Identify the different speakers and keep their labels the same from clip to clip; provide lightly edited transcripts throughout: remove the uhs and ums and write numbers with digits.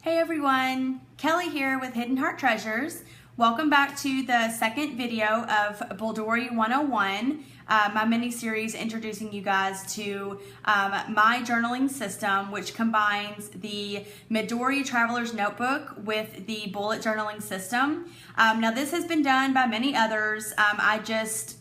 Speaker 1: Hey everyone, Kelly here with Hidden Heart Treasures. Welcome back to the second video of Bulldori 101, my mini-series introducing you guys to my journaling system, which combines the Midori Traveler's Notebook with the bullet journaling system. Now this has been done by many others. I just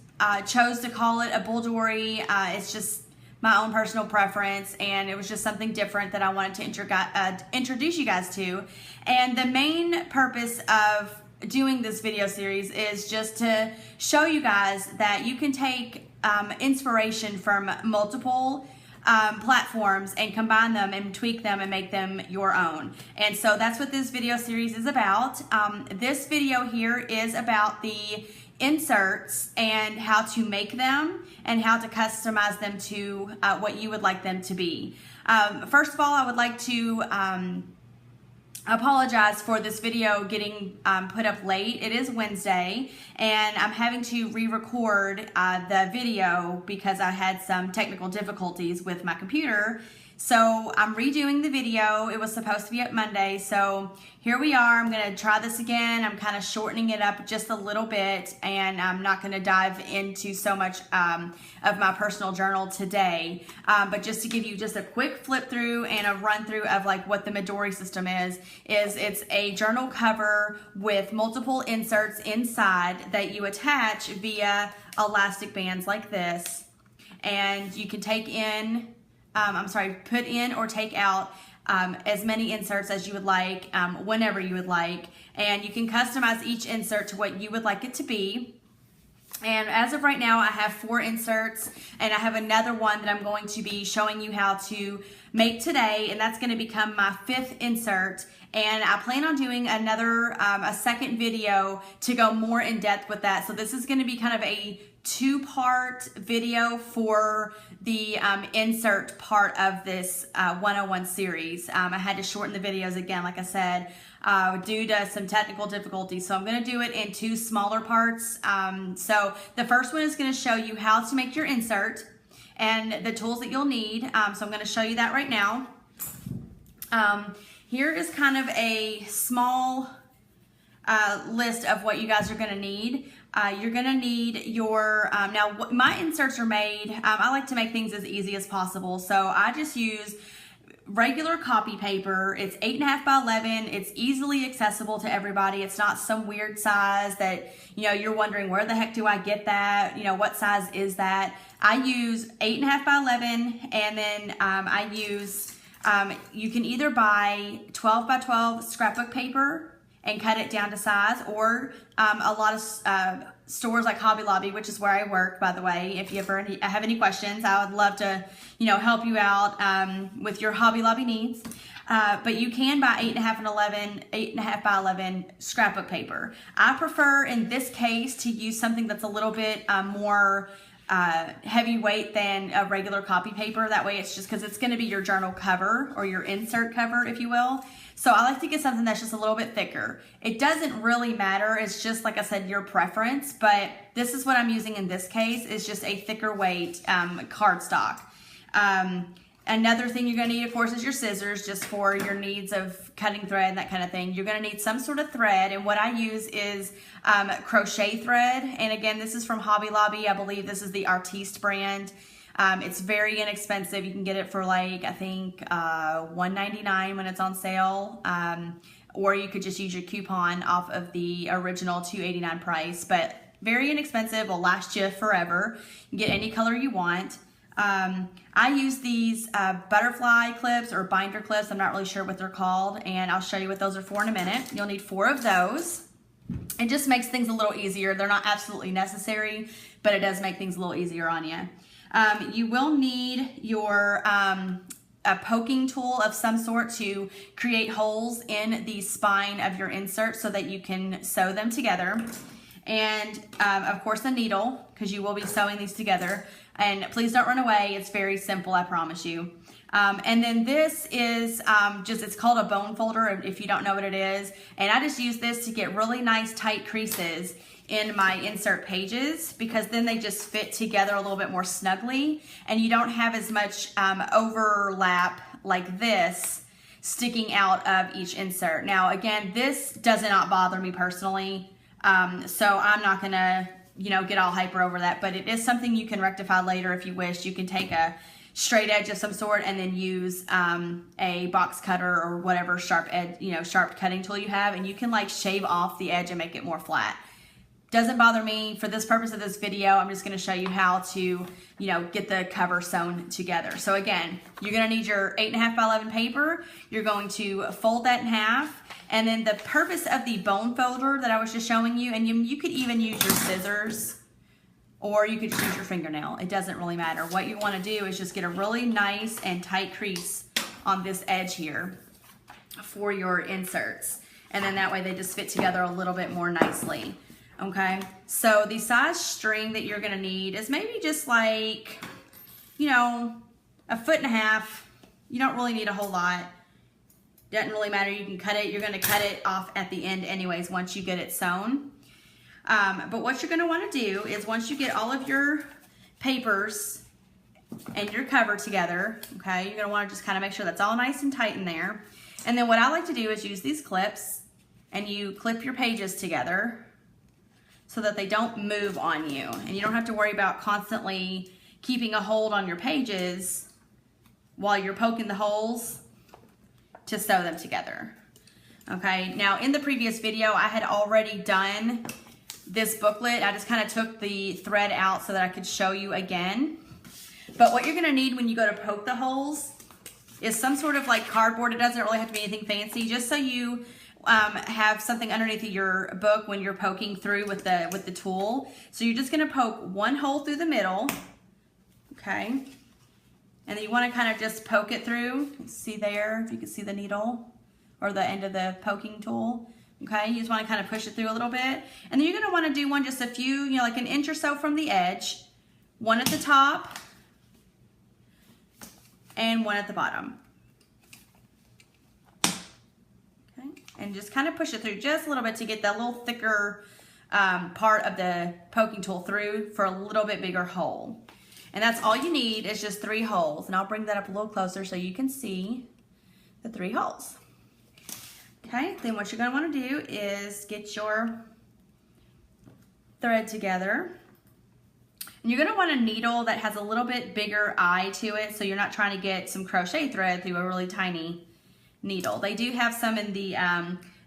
Speaker 1: chose to call it a Bulldori. It's just my own personal preference, and it was just something different that I wanted to introduce you guys to. And the main purpose of doing this video series is just to show you guys that you can take inspiration from multiple platforms and combine them and tweak them and make them your own. And so that's what this video series is about. This video here is about the inserts and how to make them and how to customize them to what you would like them to be. First of all, I would like to apologize for this video getting put up late. It is Wednesday and I'm having to re-record the video because I had some technical difficulties with my computer. So I'm redoing the video. It was supposed to be up Monday, so here we are. I'm gonna try this again. I'm kind of shortening it up just a little bit, and I'm not gonna dive into so much of my personal journal today, but just to give you just a quick flip through and a run through of like what the Midori system is it's a journal cover with multiple inserts inside that you attach via elastic bands like this, and you can take in put in or take out as many inserts as you would like, whenever you would like, and you can customize each insert to what you would like it to be. And as of right now, I have 4 inserts, and I have another one that I'm going to be showing you how to make today, and that's going to become my 5th insert. And I plan on doing another, a second video to go more in depth with that. So this is going to be kind of a 2-part video for the insert part of this 101 series. I had to shorten the videos again, like I said, due to some technical difficulties. So I'm going to do it in 2 smaller parts. So the first one is going to show you how to make your insert and the tools that you'll need. So I'm going to show you that right now. Here is kind of a small list of what you guys are going to need. You're going to need your, now my inserts are made, I like to make things as easy as possible. So I just use regular copy paper. It's 8.5 by 11. It's easily accessible to everybody. It's not some weird size that, you know, you're wondering where the heck do I get that? You know, what size is that? I use 8.5 by 11, and then I use, you can either buy 12 by 12 scrapbook paper and cut it down to size, or a lot of stores like Hobby Lobby, which is where I work, by the way. If you ever have any questions, I would love to, you know, help you out with your Hobby Lobby needs. But you can buy 8.5 by 11 scrapbook paper. I prefer in this case to use something that's a little bit more heavyweight than a regular copy paper. That way it's just because it's going to be your journal cover or your insert cover, if you will. So I like to get something that's just a little bit thicker. It doesn't really matter. It's just, like I said, your preference, but this is what I'm using in this case, is just a thicker weight cardstock. Another thing you're going to need, of course, is your scissors, just for your needs of cutting thread and that kind of thing. You're going to need some sort of thread, and what I use is crochet thread. And again, this is from Hobby Lobby. I believe this is the Artiste brand. It's very inexpensive. You can get it for like, I think, $1.99 when it's on sale. Or you could just use your coupon off of the original $2.89 price. But very inexpensive, will last you forever. You can get any color you want. I use these butterfly clips or binder clips. I'm not really sure what they're called, and I'll show you what those are for in a minute. You'll need 4 of those. It just makes things a little easier. They're not absolutely necessary, but it does make things a little easier on you. You will need your a poking tool of some sort to create holes in the spine of your insert so that you can sew them together. And of course a needle, because you will be sewing these together. And please don't run away. It's very simple, I promise you. And then this is it's called a bone folder, if you don't know what it is. And I just use this to get really nice tight creases in my insert pages, because then they just fit together a little bit more snugly, and you don't have as much overlap like this sticking out of each insert. Now, again, this does not bother me personally, so I'm not gonna, get all hyper over that, but it is something you can rectify later if you wish. You can take a straight edge of some sort and then use a box cutter or whatever sharp edge, sharp cutting tool you have, and you can like shave off the edge and make it more flat. Doesn't bother me. For this purpose of this video, I'm just going to show you how to, get the cover sewn together. So again, you're going to need your 8.5 by 11 paper. You're going to fold that in half. And then the purpose of the bone folder that I was just showing you, and you could even use your scissors or you could just use your fingernail. It doesn't really matter. What you want to do is just get a really nice and tight crease on this edge here for your inserts. And then that way they just fit together a little bit more nicely. Okay, so the size string that you're gonna need is maybe just like, 1.5 foot. You don't really need a whole lot. Doesn't really matter, you can cut it. You're gonna cut it off at the end anyways once you get it sewn. But what you're gonna wanna do is once you get all of your papers and your cover together, okay, you're gonna wanna just kind of make sure that's all nice and tight in there. And then what I like to do is use these clips and you clip your pages together so that they don't move on you. And you don't have to worry about constantly keeping a hold on your pages while you're poking the holes to sew them together. Okay, now in the previous video, I had already done this booklet. I just kind of took the thread out so that I could show you again. But what you're gonna need when you go to poke the holes is some sort of like cardboard. It doesn't really have to be anything fancy, just so you have something underneath your book when you're poking through with the tool. So you're just gonna poke one hole through the middle, okay? And then you wanna kind of just poke it through. See there, if you can see the needle or the end of the poking tool, okay? You just wanna kind of push it through a little bit. And then you're gonna wanna do one just a few, like an inch or so from the edge, one at the top, and one at the bottom. And just kind of push it through just a little bit to get that little thicker part of the poking tool through for a little bit bigger hole. And that's all you need is just 3 holes. And I'll bring that up a little closer so you can see the 3 holes. Okay, then what you're going to want to do is get your thread together. And you're going to want a needle that has a little bit bigger eye to it, so you're not trying to get some crochet thread through a really tiny needle. They do have some in the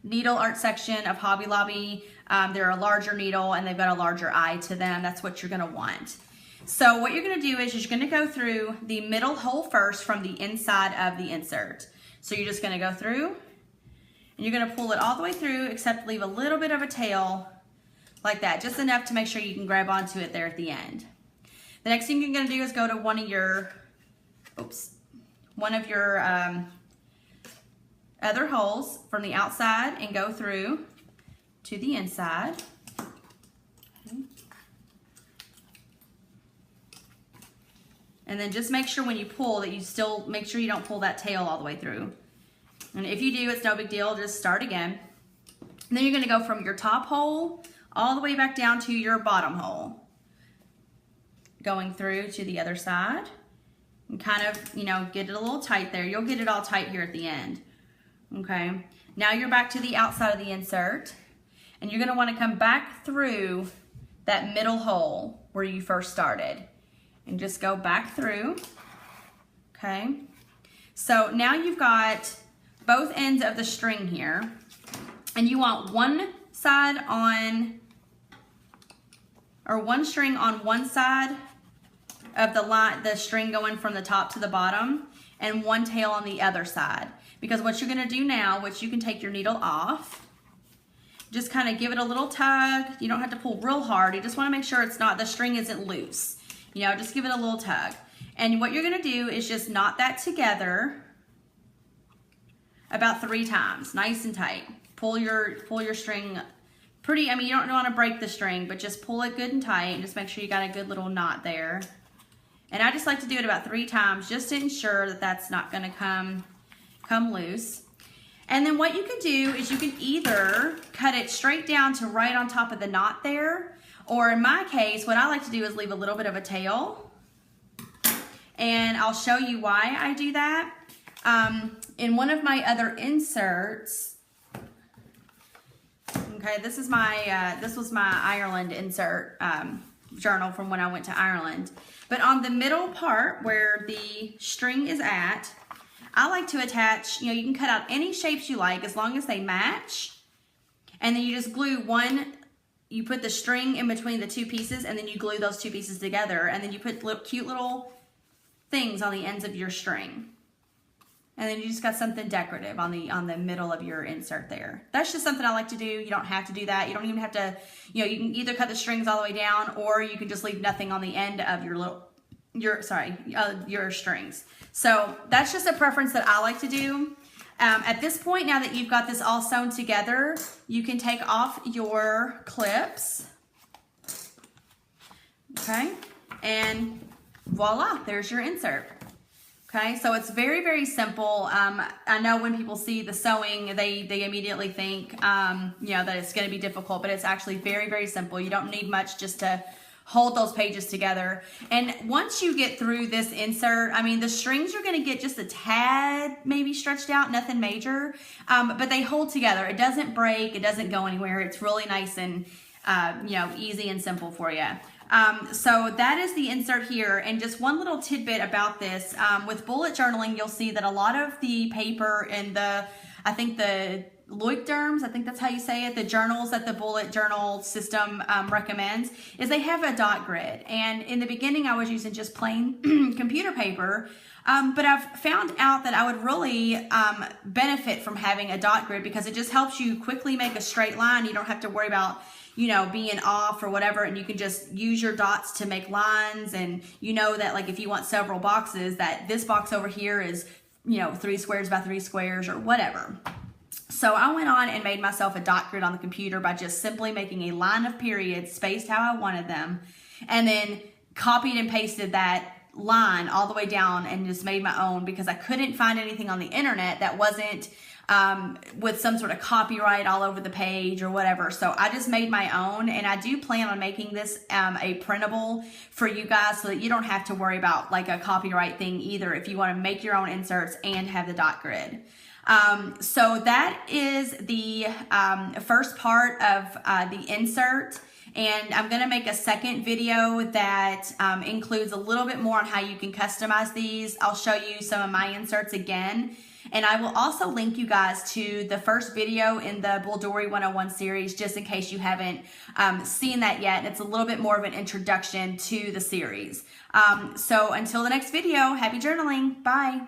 Speaker 1: needle art section of Hobby Lobby. They're a larger needle and they've got a larger eye to them. That's what you're gonna want. So what you're gonna do is you're gonna go through the middle hole first from the inside of the insert. So you're just gonna go through and you're gonna pull it all the way through except leave a little bit of a tail like that, just enough to make sure you can grab onto it there at the end. The next thing you're gonna do is go to one of your other holes from the outside and go through to the inside. And then just make sure when you pull that you still make sure you don't pull that tail all the way through. And if you do, it's no big deal, just start again. And then you're gonna go from your top hole all the way back down to your bottom hole. Going through to the other side and kind of, get it a little tight there. You'll get it all tight here at the end. Okay, now you're back to the outside of the insert and you're gonna wanna come back through that middle hole where you first started and just go back through, okay? So now you've got both ends of the string here and you want one side on, or one string on one side of the string going from the top to the bottom and one tail on the other side. Because what you're gonna do now, which you can take your needle off, just kind of give it a little tug. You don't have to pull real hard. You just wanna make sure the string isn't loose. Just give it a little tug. And what you're gonna do is just knot that together about 3 times, nice and tight. Pull your string pretty, you don't wanna break the string, but just pull it good and tight and just make sure you got a good little knot there. And I just like to do it about 3 times just to ensure that that's not gonna come loose. And then what you can do is you can either cut it straight down to right on top of the knot there, or in my case, what I like to do is leave a little bit of a tail. And I'll show you why I do that. in one of my other inserts, okay, this was my Ireland insert journal from when I went to Ireland. But on the middle part where the string is at, I like to attach, you can cut out any shapes you like as long as they match. And then you just glue you put the string in between the two pieces, and then you glue those two pieces together, and then you put cute little things on the ends of your string. And then you just got something decorative on the middle of your insert there. That's just something I like to do. You don't have to do that. You don't even have to, you can either cut the strings all the way down, or you can just leave nothing on the end of your strings. So that's just a preference that I like to do. At this point, now that you've got this all sewn together, you can take off your clips. Okay, and voila, there's your insert. Okay, so it's very, very simple. I know when people see the sewing, they immediately think, that it's going to be difficult, but it's actually very, very simple. You don't need much just to hold those pages together. And once you get through this insert, the strings are going to get just a tad maybe stretched out, nothing major, but they hold together. It doesn't break. It doesn't go anywhere. It's really nice and, easy and simple for you. So that is the insert here. And just one little tidbit about this, with bullet journaling, you'll see that a lot of the paper and the Leuchtturms, I think that's how you say it, the journals that the bullet journal system recommends, is they have a dot grid. And in the beginning, I was using just plain computer paper, but I've found out that I would really benefit from having a dot grid, because it just helps you quickly make a straight line. You don't have to worry about being off or whatever, and you can just use your dots to make lines. And that, like, if you want several boxes, that this box over here is 3 squares by 3 squares or whatever. So I went on and made myself a dot grid on the computer by just simply making a line of periods spaced how I wanted them, and then copied and pasted that line all the way down and just made my own, because I couldn't find anything on the internet that wasn't with some sort of copyright all over the page or whatever. So I just made my own, and I do plan on making this a printable for you guys, so that you don't have to worry about like a copyright thing either if you want to make your own inserts and have the dot grid. So that is the first part of the insert, and I'm going to make a second video that includes a little bit more on how you can customize these. I'll show you some of my inserts again, and I will also link you guys to the first video in the Bulldori 101 series, just in case you haven't seen that yet. It's a little bit more of an introduction to the series. So until the next video, happy journaling. Bye.